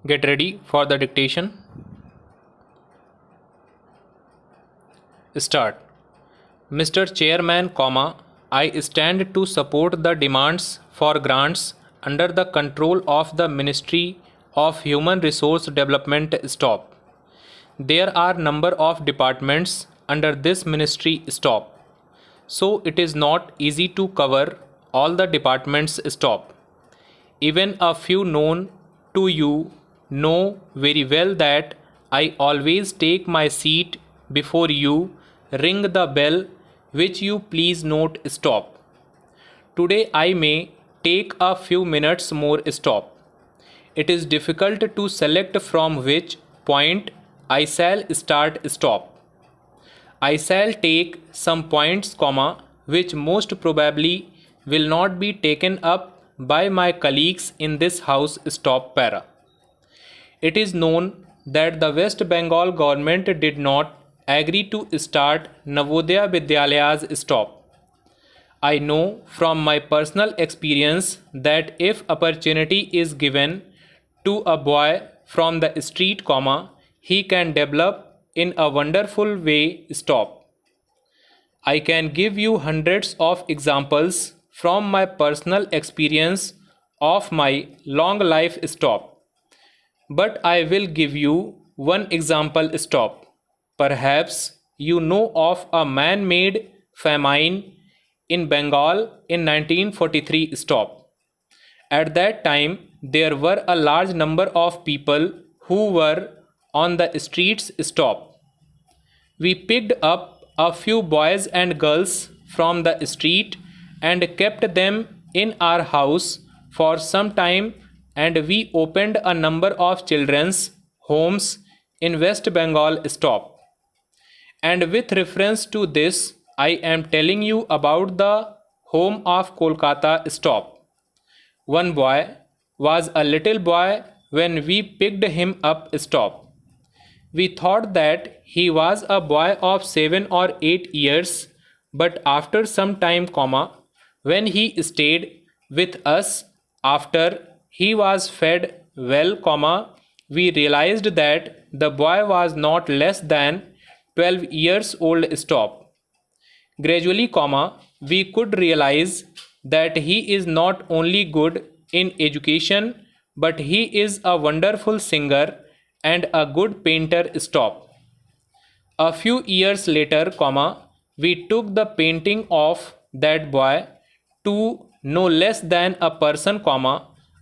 Get ready for the dictation. Start. Mr. Chairman, I stand to support the demands for grants under the control of the Ministry of Human Resource Development. Stop. There are number of departments under this ministry. Stop. So it is not easy to cover all the departments. Stop. Even a few known to you know very well that I always take my seat before you ring the bell, which you please note. Stop. Today I may take a few minutes more. Stop. It is difficult to select from which point I shall start. Stop. I shall take some points, which most probably will not be taken up by my colleagues in this house. Stop. Para. It is known that the West Bengal government did not agree to start Navodaya Vidyalayas. Stop. I know from my personal experience that if opportunity is given to a boy from the street, he can develop in a wonderful way. Stop. I can give you hundreds of examples from my personal experience of my long life. Stop. But I will give you one example. Stop. Perhaps you know of a man-made famine in Bengal in 1943. Stop. At that time, there were a large number of people who were on the streets. Stop. We picked up a few boys and girls from the street and kept them in our house for some time, and we opened a number of children's homes in West Bengal. Stop. And with reference to this, I am telling you about the home of Kolkata. Stop. One boy was a little boy when we picked him up. Stop. We thought that he was a boy of 7 or 8 years, but after some time, when he stayed with us after he was fed well, we realized that the boy was not less than 12 years old. Stop. Gradually, we could realize that he is not only good in education, but he is a wonderful singer and a good painter. Stop. A few years later, we took the painting of that boy to no less than a person,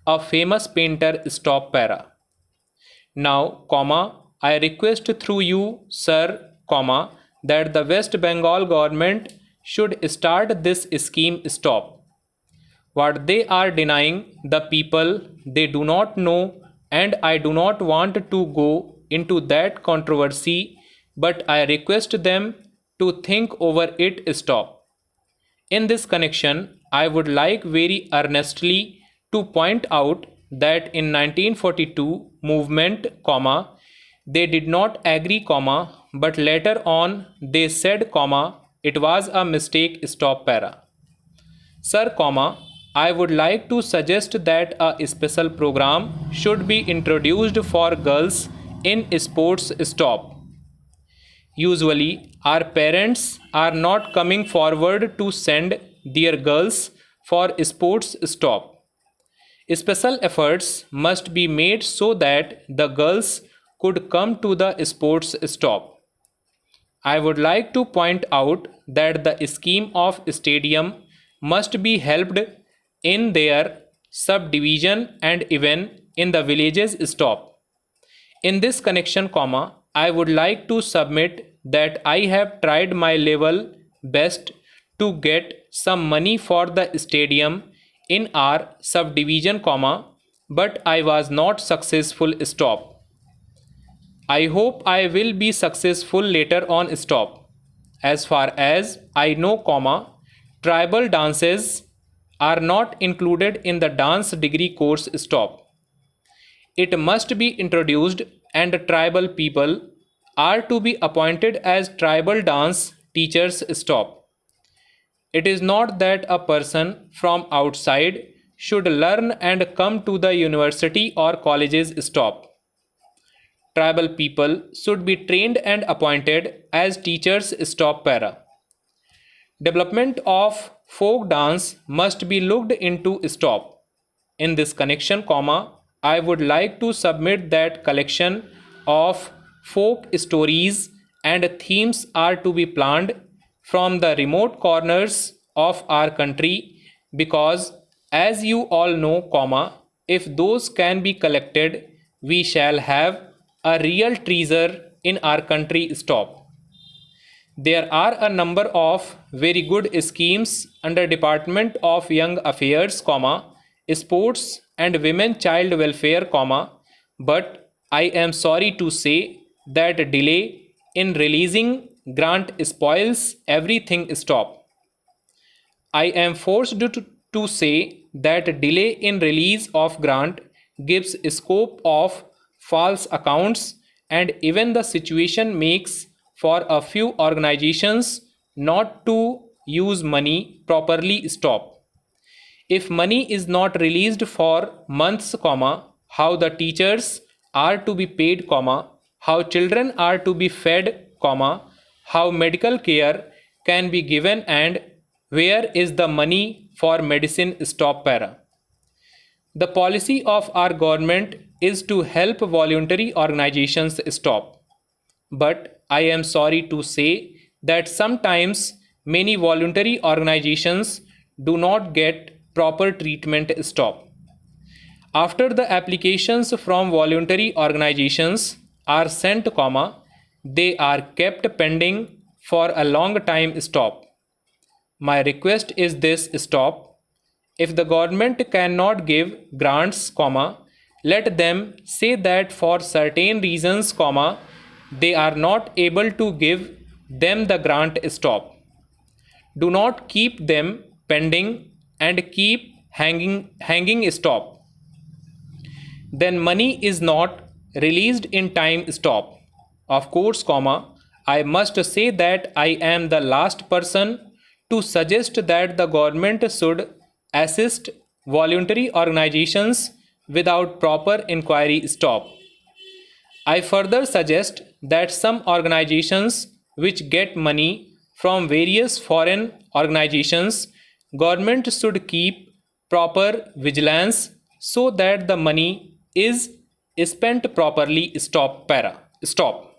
a famous painter. Stop. Para. Now, I request through you, sir, that the West Bengal government should start this scheme. Stop. What they are denying the people, they do not know, and I do not want to go into that controversy, but I request them to think over it. Stop. In this connection, I would like very earnestly to point out that in 1942 movement, they did not agree, but later on they said, it was a mistake. Stop. Para. Sir, I would like to suggest that a special program should be introduced for girls in sports. Stop. Usually, our parents are not coming forward to send their girls for sports. Stop. Special efforts must be made so that the girls could come to the sports. Stop. I would like to point out that the scheme of stadium must be helped in their subdivision and even in the villages. Stop. In this connection, I would like to submit that I have tried my level best to get some money for the stadium in our subdivision, but I was not successful. Stop. I hope I will be successful later on. Stop. As far as I know, tribal dances are not included in the dance degree course. Stop. It must be introduced, and tribal people are to be appointed as tribal dance teachers. Stop. It is not that a person from outside should learn and come to the university or colleges. Stop. tribal people should be trained and appointed as teachers. Stop para. Development of folk dance must be looked into. Stop. In this connection, comma, I would like to submit that collection of folk stories and themes are to be planned from the remote corners of our country because, as you all know, comma, if those can be collected, we shall have a real treasure in our country. Stop. There are a number of very good schemes under Department of Young Affairs, Sports and Women Child Welfare, but I am sorry to say that delay in releasing grant spoils everything. Stop. I am forced to say that delay in release of grant gives scope of false accounts and even the situation makes for a few organizations not to use money properly. Stop. If money is not released for months, how the teachers are to be paid, how children are to be fed, how medical care can be given and where is the money for medicine. Stop para. The policy of our government is to help voluntary organizations. Stop. But I am sorry to say that sometimes many voluntary organizations do not get proper treatment. Stop. After the applications from voluntary organizations are sent, they are kept pending for a long time. Stop. My request is this. Stop. If the government cannot give grants, let them say that for certain reasons, they are not able to give them the grant. Stop. Do not keep them pending and keep hanging. Stop. Then money is not released in time. Stop. Of course, I must say that I am the last person to suggest that the government should assist voluntary organizations without proper inquiry. Stop. I further suggest that some organizations which get money from various foreign organizations, government should keep proper vigilance so that the money is spent properly. Stop para. Stop.